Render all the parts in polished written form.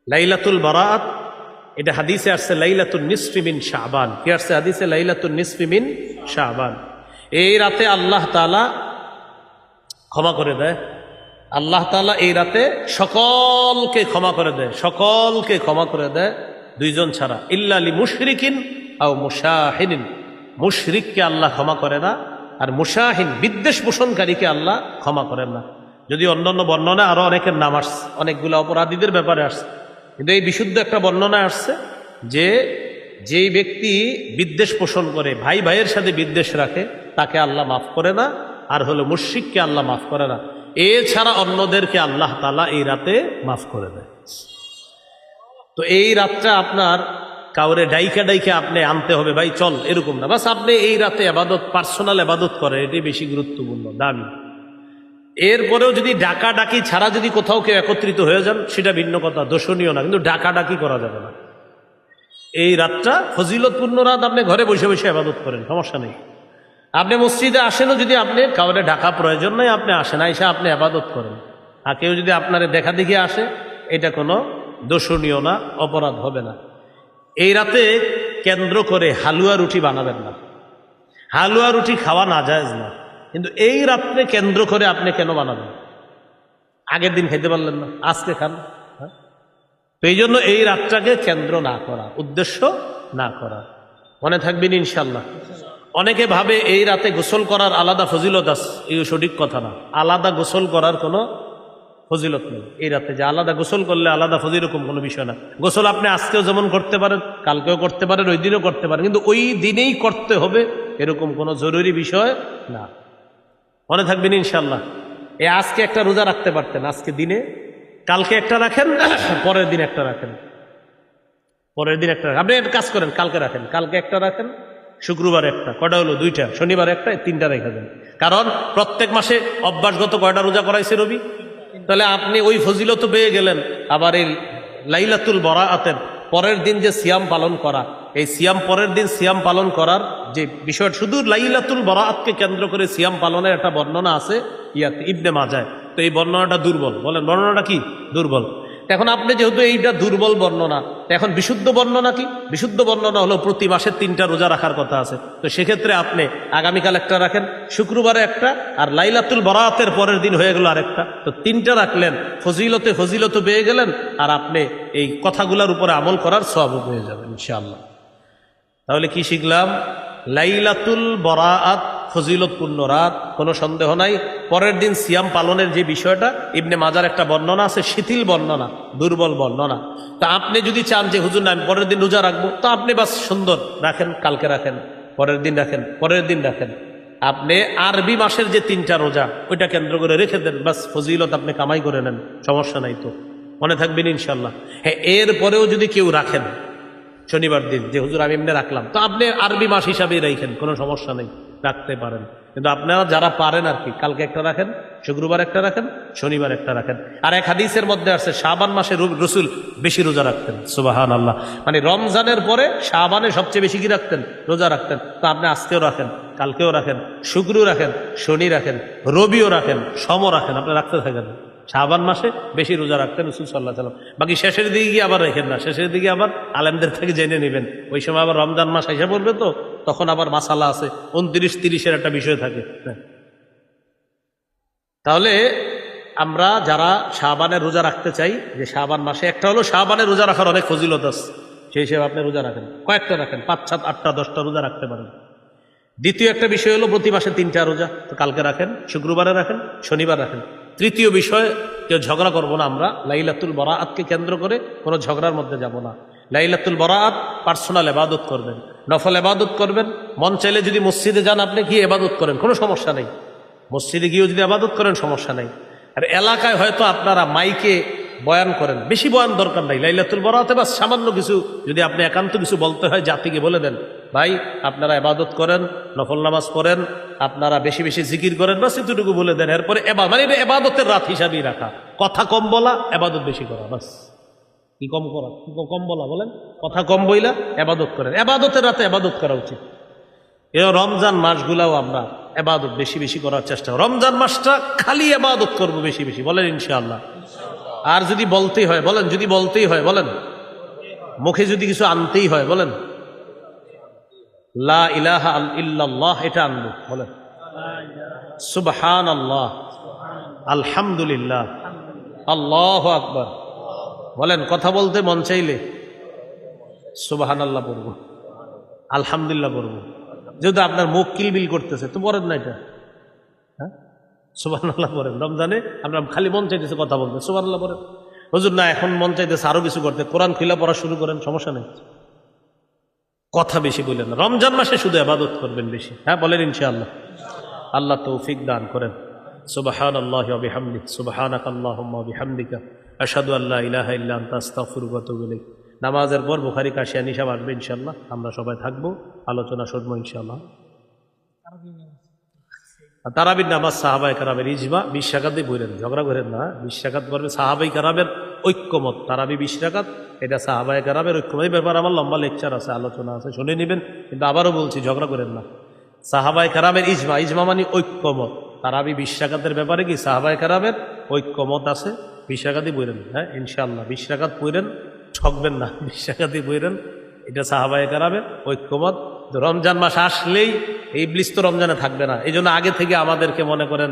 লাইলাতুল বারাআত, এটা হাদিসে আসছে লাইলাতুন নিসফি মিন শাবান। কি আসছে হাদিসে? লাইলাতুন নিসফি মিন শাবান। এই রাতে আল্লাহ তাআলা ক্ষমা করে দেয়। আল্লাহ তাআলা এই রাতে সকলকে ক্ষমা করে দেয়, সকলকে ক্ষমা করে দেয়, দুইজন ছাড়া। ইল্লা লি মুশরিকিন আও মুশাহিনিন, মুশরিককে আল্লাহ ক্ষমা করে না, আর মুশাহিন বিদ্বেষ পোষণকারীকে আল্লাহ ক্ষমা করেন না। যদি অন্যান্য বর্ণনা আরো অনেকের নাম আসছে, অনেকগুলো অপরাধীদের ব্যাপারে আসছে, কিন্তু এই বিশুদ্ধ একটা বর্ণনা আসছে যে যেই ব্যক্তি বিদ্বেষ পোষণ করে, ভাই ভাইয়ের সাথে বিদ্বেষ রাখে, তাকে আল্লাহ মাফ করে না। আর হলো মুশরিককে আল্লাহ মাফ করে না। এছাড়া অন্যদেরকে আল্লাহ তাআলা এই রাতে মাফ করে দেয়। তো এই রাতটা আপনার কাউরে ডাইকা ডাইকা আপনি আনতে হবে, ভাই চল, এরকম না। বাস আপনি এই রাতে আবাদত, পার্সোনাল আবাদত করেন, এটাই বেশি গুরুত্বপূর্ণ, দামি। এরপরেও যদি ডাকা ডাকি ছাড়া যদি কোথাও কেউ একত্রিত হয়ে যান, সেটা ভিন্ন কথা, দোষণীয় না, কিন্তু ডাকা ডাকি করা যাবে না। এই রাতটা ফজিলতপূর্ণ রাত, আপনি ঘরে বসে বসে আবাদত করেন, সমস্যা নেই। আপনি মসজিদে আসেনও, যদি আপনি কাউরে ডাকা প্রয়োজন নয়, আপনি আসেন, আইসা আপনি আবাদত করেন। আর কেউ যদি আপনার দেখা দেখে আসে, এটা কোনো দোষণীয় না, অপরাধ হবে না। এই রাতে কেন্দ্র করে হালুয়া রুটি বানাবেন না। হালুয়া রুটি খাওয়া নাজায়েজ না, কিন্তু এই রাত্রে কেন্দ্র করে আপনি কেন বানাবেন? আগের দিন খাইতে পারলেন না, আজকে খান। তো এই জন্য এই রাতটাকে কেন্দ্র না করা, উদ্দেশ্য না করা। মনে থাকবেন ইনশাল্লাহ। অনেকে ভাবে এই রাতে গোসল করার আলাদা ফজিলত আছে, এই সঠিক কথা না। আলাদা গোসল করার কোনো ফজিলত নেই এই রাতে, যে আলাদা গোসল করলে আলাদা ফজিল, এরকম কোনো বিষয় না। গোসল আপনি আজকেও যেমন করতে পারেন, কালকেও করতে পারেন, ওই দিনও করতে পারেন, কিন্তু ওই দিনেই করতে হবে এরকম কোনো জরুরি বিষয় না। মনে থাকবেন ইনশাল্লাহ। আজকে একটা রোজা রাখতে পারতেন, আজকে দিনে, কালকে একটা রাখেন, পরের দিন একটা রাখেন, পরের দিন একটা রাখেন। আপনি একটা কাজ করেন, কালকে রাখেন, কালকে একটা রাখেন, শুক্রবার একটা, কয়টা হলো? 2টা। শনিবার একটা, 3টা রেখে দেন। কারণ প্রত্যেক মাসে অভ্যাসগত কয়টা রোজা করাইছে রবি? তাহলে আপনি ওই ফজিলত পেয়ে গেলেন। আবার এই লাইলাতুল বারাআতের পরের দিন যে সিয়াম পালন করা, এই সিয়াম পরের দিন সিয়াম পালন করার যে বিষয়, শুধু লাইলাতুল বারাআতকে কেন্দ্র করে সিয়াম পালনের একটা বর্ণনা আছে ইয়াতে ইবনে মাজায়। তো এই বর্ণনাটা দুর্বল। বলেন বর্ণনাটা কি? দুর্বল। এখন আপনি যেহেতু এইটা দুর্বল বর্ণনা, এখন বিশুদ্ধ বর্ণনা কি? বিশুদ্ধ বর্ণনা হলো প্রতি মাসে 3টা রোজা রাখার কথা আছে। তো সেক্ষেত্রে আপনি আগামীকাল একটা রাখেন, শুক্রবারে একটা, আর লাইলাতুল বারাআতের পরের দিন হয়ে গেল আরেকটা। তো 3টা রাখলেন, ফজিলত পেয়ে গেলেন, আর আপনি এই কথাগুলোর উপরে আমল করার সওয়াব পেয়ে যাবেন ইনশাআল্লাহ। তাহলে কি শিখলাম? লাইলাতুল বারাআত ফজিলতপূর্ণ রাত, কোনো সন্দেহ নাই। পরের দিন সিয়াম পালনের যে বিষয়টা, ইবনে মাজার একটা বর্ণনা আছে, শিথিল বর্ণনা, দুর্বল বর্ণনা। তা আপনি যদি চান যে হুজুর না আমি পরের দিন রোজা রাখবো, তো আপনি বাস সুন্দর রাখেন, কালকে রাখেন, পরের দিন রাখেন, পরের দিন রাখেন। আপনি আরবি মাসের যে 3টা রোজা, ওইটা কেন্দ্র করে রেখে দেন, বাস ফজিলত আপনি কামাই করে নেন, সমস্যা নাই। তো মনে থাকবেন ইনশাল্লাহ। হ্যাঁ, এরপরেও যদি কেউ রাখেন শনিবার দিন, যে হুজুর আমি এমনি রাখলাম, তো আপনি আরবি মাস হিসাবেই রাখেন, কোনো সমস্যা নেই, রাখতে পারেন। কিন্তু আপনারা যারা পারেন আর কি, কালকে একটা রাখেন, শুক্রবার একটা রাখেন, শনিবার একটা রাখেন। আর এক হাদিসের মধ্যে আছে শাবান মাসে রসুল বেশি রোজা রাখতেন, সুবহানাল্লাহ। মানে রমজানের পরে শাবানে সবচেয়ে বেশি কি রাখতেন? রোজা রাখতেন। তো আপনি আজকেও রাখেন, কালকেও রাখেন, শুক্রও রাখেন, শনি রাখেন, রবিও রাখেন, সমও রাখেন, আপনি রাখতে থাকেন। শাবান মাসে বেশি রোজা রাখতেন রাসূল সাল্লাল্লাহু আলাইহি ওয়াসাল্লাম। বাকি শেষের দিকে গিয়ে আবার রেখেন না, শেষের দিকে আবার আলেমদের থেকে জেনে নেবেন। ওই সময় আবার রমজান মাস এসে পড়বে, তো তখন আবার মাসালা আছে, 29-30-এর একটা বিষয় থাকে। তাহলে আমরা যারা শাবানের রোজা রাখতে চাই, যে শাবান মাসে একটা হলো শাবানের রোজা রাখার অনেক ফজিলত আছে, সেই হিসেবে আপনি রোজা রাখেন, কয়েকটা রাখেন, 5, 7, 8টা 10টা রোজা রাখতে পারেন। দ্বিতীয় একটা বিষয় হলো প্রতি মাসে 3টা রোজা, তো কালকে রাখেন, শুক্রবারে রাখেন, শনিবার রাখেন। তৃতীয় বিষয়, কেউ ঝগড়া করবো না আমরা, লাইলাতুল বারাআতকে কেন্দ্র করে কোনো ঝগড়ার মধ্যে যাব না। লাইলাতুল বারাআত পার্সোনাল ইবাদত করবেন, নফল ইবাদত করবেন। মন চাইলে যদি মসজিদে যান, আপনি গিয়ে ইবাদত করেন, কোনো সমস্যা নেই। মসজিদে গিয়েও যদি ইবাদত করেন, সমস্যা নেই। আর এলাকায় হয়তো আপনারা মাইকে বয়ান করেন, বেশি বয়ান দরকার নাই। লাইলাতুল বারাআতে বাস সামান্য কিছু, যদি আপনি একান্ত কিছু বলতে হয়, জাতিকে বলে দেন, ভাই আপনারা ইবাদত করেন, নফল নামাজ পড়েন, আপনারা বেশি বেশি জিকির করেন, বাস এতটুকু বলে দেন। এরপরে মানে এটা ইবাদতের রাত হিসাবেই রাখা, কথা কম বলা, ইবাদত বেশি করা, বাস। কি কম করা, কম বলা, বলেন, কথা কম বইলা ইবাদত করেন। ইবাদতের রাতে ইবাদত করা উচিত। এই রমজান মাসগুলাও আমরা ইবাদত বেশি বেশি করার চেষ্টা, রমজান মাসটা খালি ইবাদত করব বেশি বেশি, বলেন ইনশাআল্লাহ। আর যদি বলতেই হয় বলেন, যদি বলতেই হয় বলেন, মুখে যদি কিছু আনতেই হয় বলেন, লা ইলাহা ইল্লাল্লাহ এটা আনবো বলেন, সুবহানাল্লাহ, আলহামদুলিল্লাহ, আল্লাহু আকবার বলেন। কথা বলতে মন চাইলে সুবহানাল্লাহ পড়বো, আলহামদুলিল্লাহ পড়বো। যেহেতু আপনার মুখ কিলবিল করতেছে তো পড়েন না এটা, হ্যাঁ সুবহানাল্লাহ পড়েন। রমজানে আমরা খালি মন চাইতেছে কথা বলতে, সুবহানাল্লাহ পড়েন। হুজুর না এখন মন চাইতেছে আরো কিছু করতে, কোরআন খুলে পড়া শুরু করেন, সমস্যা নেই, কথা বেশি বললেন না। রমজান মাসে শুধু ইবাদত করবেন বেশি, হ্যাঁ বলেন ইনশাআল্লাহ। আল্লাহ তৌফিক দান করেন। সুবহানাল্লাহি ওয়া বিহামদিহি, সুবহানাকাল্লাহুম্মা ওয়া বিহামদিকা, আশহাদু আল্লা ইলাহা ইল্লা আনতা, আস্তাগফিরুকা ওয়া আতুবু ইলাইক। নামাজের পর বুখারী কাশিয়া নিশাব আসবে ইনশাআল্লাহ, আমরা সবাই থাকবো, আলোচনা শুনবো ইনশাআল্লাহ। তারাবির নামাজ সাহাবায়ে কেরামের ইজমা, 20 রাকাত দিয়ে পড়েন, ঝগড়া করেন না। 20 রাকাত পড়বে, সাহাবায়ে কেরামের ঐক্যমত। তারাবি 20 রাকাত, এটা সাহাবায়ে কেরামের ঐক্যমত। এই ব্যাপারে আমার লম্বা লেকচার আছে, আলোচনা আছে, শুনে নেবেন। কিন্তু আবারও বলছি, ঝগড়া করেন না। সাহাবায়ে কেরামের ইজমা, ইজমা মানে ঐক্যমত। তারাবি 20 রাকাতের ব্যাপারে কি সাহাবায়ে কেরামের ঐক্যমত আছে। 20 রাকাতই পড়েন, হ্যাঁ ইনশাআল্লাহ 20 রাকাত পড়েন, ঠকবেন না, 20 রাকাতই পড়েন। এটা সাহাবায়ে কেরামের ঐক্যমত। রমজান মাস আসলেই ইবলিস তো রমজানে থাকবে না, এই জন্য আগে থেকে আমাদেরকে মনে করেন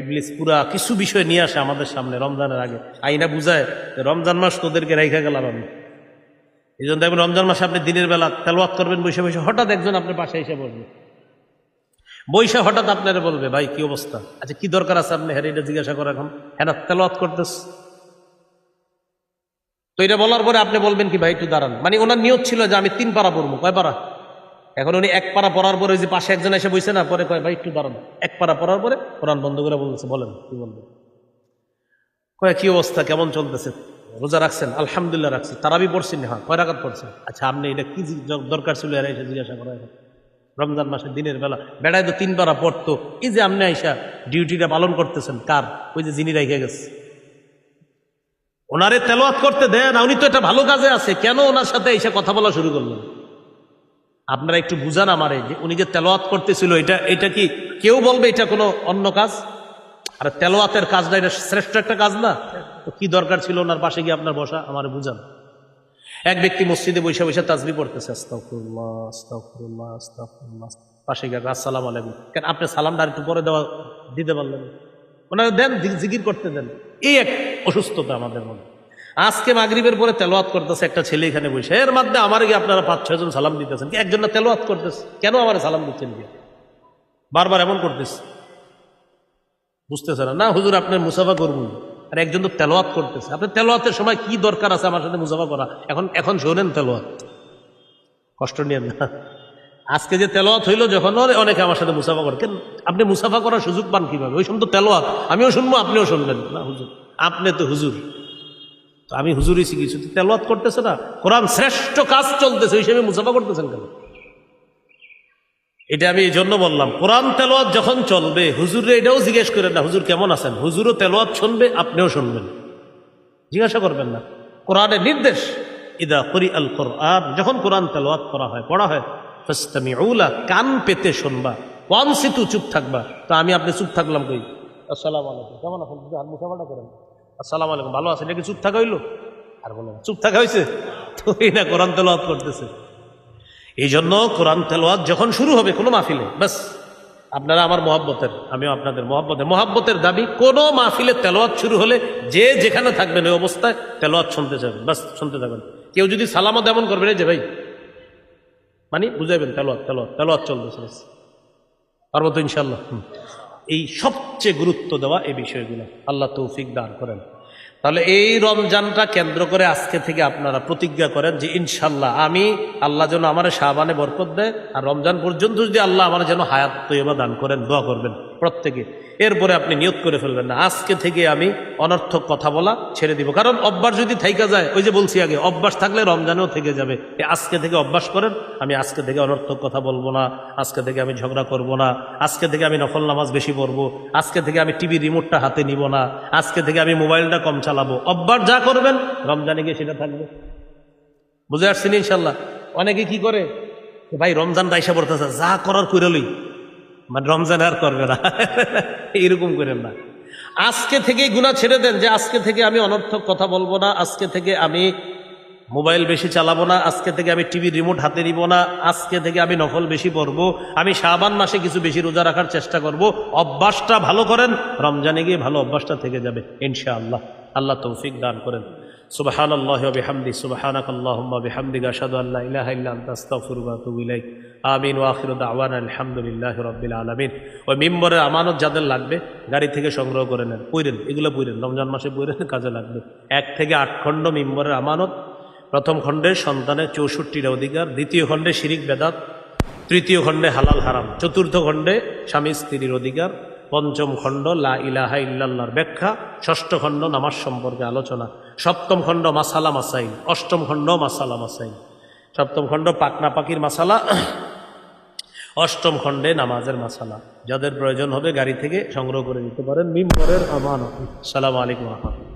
ইবলিস পুরা কিছু বিষয় নিয়ে আসে আমাদের সামনে রমজানের আগে, আইনা বুঝায় রমজান মাস তোদেরকে রেখে গেলাম আমি। এই জন্য দেখবেন রমজান মাসে আপনি দিনের বেলা তেলাওয়াত করবেন বসে বসে, হঠাৎ একজন আপনার পাশে এসে বসবে, বৈশা হঠাৎ আপনারা বলবে, ভাই কি অবস্থা, আচ্ছা কি দরকার আছে আপনি হ্যাঁ এটা জিজ্ঞাসা করে, এখন হ্যাঁ তেলাওয়াত করতেছ। তো এটা বলার পরে আপনি বলবেন কি ভাই একটু দাঁড়ান, মানে ওনার নিয়ত ছিল যে আমি 3 পারা পড়বো, কয় পারা? এখন উনি 1 পারা পড়ার পরে ওই যে পাশে একজন এসে বইছে না, পরে কয় ভাই একটু দাঁড়ান। 1 পারা পড়ার পরে কোরআন বন্ধ করে বলতেছে, বলেন কি বলবেন? কয় কি অবস্থা, কেমন চলতেছে, রোজা রাখছেন? আলহামদুলিল্লাহ রাখছি। তারাবি পড়ছেন? হ্যাঁ। কয় রাকাত পড়ছেন? আচ্ছা আপনি এটা কি দরকার ছিল এরা এসে জিজ্ঞাসা করা? রমজান মাসের দিনের বেলা বেড়ায় তো 3 পারা পড়তো, এই যে আপনি আইসা ডিউটিটা পালন করতেছেন কার? ওই যে যিনি রেখে গেছে, ওনারে তেলাওয়াত করতে দেন, উনি তো এটা ভালো কাজে আছে, কেন ওনার সাথে এসে কথা বলা শুরু করলেন? আপনারা একটু বুঝান আমারে, যে উনি যে তেলাওয়াত করতেছিল এটা কি কেউ বলবে এটা কোনো অন্য কাজ? আর তেলাওয়াতের কাজটা এটা শ্রেষ্ঠ একটা কাজ না? তো কি দরকার ছিল ওনার পাশে গিয়ে আপনার বসা? আমারে বুঝান। এক ব্যক্তি মসজিদে বসে বসে তাসবিহ পড়তেছে, আস্তাগফিরুল্লাহ আস্তাগফিরুল্লাহ আস্তাগফিরুল্লাহ, পাশে গিয়ে আসসালামু আলাইকুম। কেন আপনি সালামটা একটু পরে দিতে পারলেন? ওনারা দেন, জিকির করতে দেন। এই এক অসুস্থতা আমাদের মধ্যে। আজকে মাগরিবের পরে তেলাওয়াত করতেছে একটা ছেলে এখানে বসে, এর মধ্যে আমার গিয়ে আপনারা 5-6 জন সালাম দিতেছেন, কি একজন না তেলাওয়াত করতেছে, কেন আমার সালাম দিচ্ছেন গিয়ে? বারবার এমন করতেছে, বুঝতেছে না হুজুর আপনার মুসাফা করবো, আর একজন তো তেলাওয়াত করতেছে। আপনার তেলাওয়াতের সময় কি দরকার আছে আমার সাথে মুসাফা করা? এখন শোনেন তেলাওয়াত, কষ্ট নিয়েন না। আজকে যে তেলাওয়াত হইলো যখন, অনেকে আমার সাথে মুসাফা করে, কেন আপনি মুসাফা করার সুযোগ পান কিভাবে? ওই সময় তো তেলাওয়াত, আমিও শুনবো আপনিও শুনবেন না। হুজুর আপনি তো হুজুর, তো আমি হুজুরই শিখেছি, তেলাওয়াত করতেছে না, কোরআন শ্রেষ্ঠ কাজ চলতেছে, ওই হিসেবে মুসাফা করতেছেন কেন? এটা আমি এই জন্য বললাম, কোরআন তেলাওয়াত যখন চলবে হুজুরে এটাও জিজ্ঞেস করেন না হুজুর কেমন আছেন, হুজুরও তেলাওয়াত শুনবে, আপনিও শুনবেন, জিজ্ঞাসা করবেন না। কোরআনের নির্দেশ, ইদা কুরিআল কোরআন, যখন কোরআন তেলাওয়াত করা হয়, পড়া হয়, ফাসতামিউ লাহু, কান পেতে শুনবা, ওয়ানসিতু, চুপ থাকবা। তো আমি আপনি চুপ থাকলাম কই? আসসালামু আলাইকুম, কেমন আছেন? হাত মুসাফাটা করেন, আসসালামু আলাইকুম, ভালো আছেন, এটা কি চুপ থাকা হইলো? আর বলো চুপ থাকা হয়েছে? তো এই না কোরআন তেলাওয়াত করতেছে। এই জন্য কোরআন তেলাওয়াত যখন শুরু হবে কোনো মাহফিলে, বাস আপনারা আমার মহব্বতের, আমিও আপনাদের মহব্বতের দাবি, কোনো মাহফিলে তেলাওয়াত শুরু হলে যে যেখানে থাকবেন ওই অবস্থায় তেলাওয়াত শুনতে যাবেন, বাস শুনতে থাকবেন। কেউ যদি সালামও তেমন করবেন, এই যে ভাই মানে বুঝাইবেন তেলাওয়াত চলতেছে, পারবো তো ইনশাল্লাহ। এই সবচেয়ে গুরুত্ব দেওয়া এই বিষয়গুলো, আল্লাহ তৌফিক দান করেন। তাহলে এই রমজানটা কেন্দ্র করে আজকে থেকে আপনারা প্রতিজ্ঞা করেন যে ইনশাল্লাহ আমি, আল্লাহ যেন আমার শাবানে বরকত দেয়, আর রমজান পর্যন্ত যদি আল্লাহ আমার যেন হায়াত তৈয়বা দান করেন, দোয়া করবেন প্রত্যেকে। এরপরে আপনি নিয়ত করে ফেলবেন না আজকে থেকে আমি অনর্থক কথা বলা ছেড়ে দিব, কারণ অভ্যাস যদি থাইকা যায়, ওই যে বলছি আগে, অভ্যাস থাকলে রমজানেও থেকে যাবে। আজকে থেকে অভ্যাস করেন, আমি আজকে থেকে অনর্থক কথা বলবো না, আজকে থেকে আমি ঝগড়া করব না, আজকে থেকে আমি নফল নামাজ বেশি পড়বো, আজকে থেকে আমি টিভি রিমোটটা হাতে নিব না, আজকে থেকে আমি মোবাইলটা কম চালাবো। অভ্যাস যা করবেন রমজানে গিয়ে সেটা থাকবে। বুঝে আসছেন ইনশাল্লাহ? অনেকে কি করে, ভাই রমজান রাইসা পড়তেছে, যা করার কইরলই, মানে রমজান আর করবে না, এইরকম করেন না। আজকে থেকেই গুনাহ ছেড়ে দেন, যে আজকে থেকে আমি অনর্থক কথা বলবো না, আজকে থেকে আমি মোবাইল বেশি চালাবো না, আজকে থেকে আমি টিভি রিমোট হাতে নিব না, আজকে থেকে আমি নফল বেশি পড়বো, আমি শাবান মাসে কিছু বেশি রোজা রাখার চেষ্টা করব। অভ্যাসটা ভালো করেন, রমজানে গিয়ে ভালো অভ্যাসটা থেকে যাবে ইনশাআল্লাহ। আল্লাহ তৌফিক দান করেন। সুবহানাল্লাহি ওয়া বিহামদি, সুবহানাকাল্লাহুম্মা বিহামদিকা, আশহাদু আল্লা ইলাহা ইল্লা আনতা, আস্তাগফিরুকা ওয়া আতুবু ইলাইক। আমিন ওয়া আখিরু দাওয়ানা আলহামদুলিল্লাহি রাব্বিল আলামিন। ওই মিম্বরের আমানত যাদের লাগবে গাড়ি থেকে সংগ্রহ করে নেন, পড়েন, এগুলো পড়েন, রমজান মাসে পড়েন, কাজে লাগবে। 1 থেকে 8 খণ্ড মিম্বরের আমানত। প্রথম খণ্ডে সন্তানের 64টা অধিকার, দ্বিতীয় খণ্ডে শিরিক বেদাত, তৃতীয় খণ্ডে হালাল হারাম, চতুর্থ খণ্ডে স্বামী স্ত্রীর অধিকার, পঞ্চম খণ্ড লা ইলাহা ইল্লাল্লাহর ব্যাখ্যা, ষষ্ঠ খণ্ড নামাজ সম্পর্কে আলোচনা, সপ্তম খণ্ড মাসালা মাসাইল, অষ্টম খণ্ড মাসালা মাসাইল, সপ্তম খণ্ড পাকনা পাকির মাসালা, অষ্টম খণ্ডে নামাজের মাসালা। যাদের প্রয়োজন হবে গাড়ি থেকে সংগ্রহ করে নিতে পারেন মিম্বরের আমানত। আসসালামু আলাইকুম ওয়া রাহমাতুল্লাহ।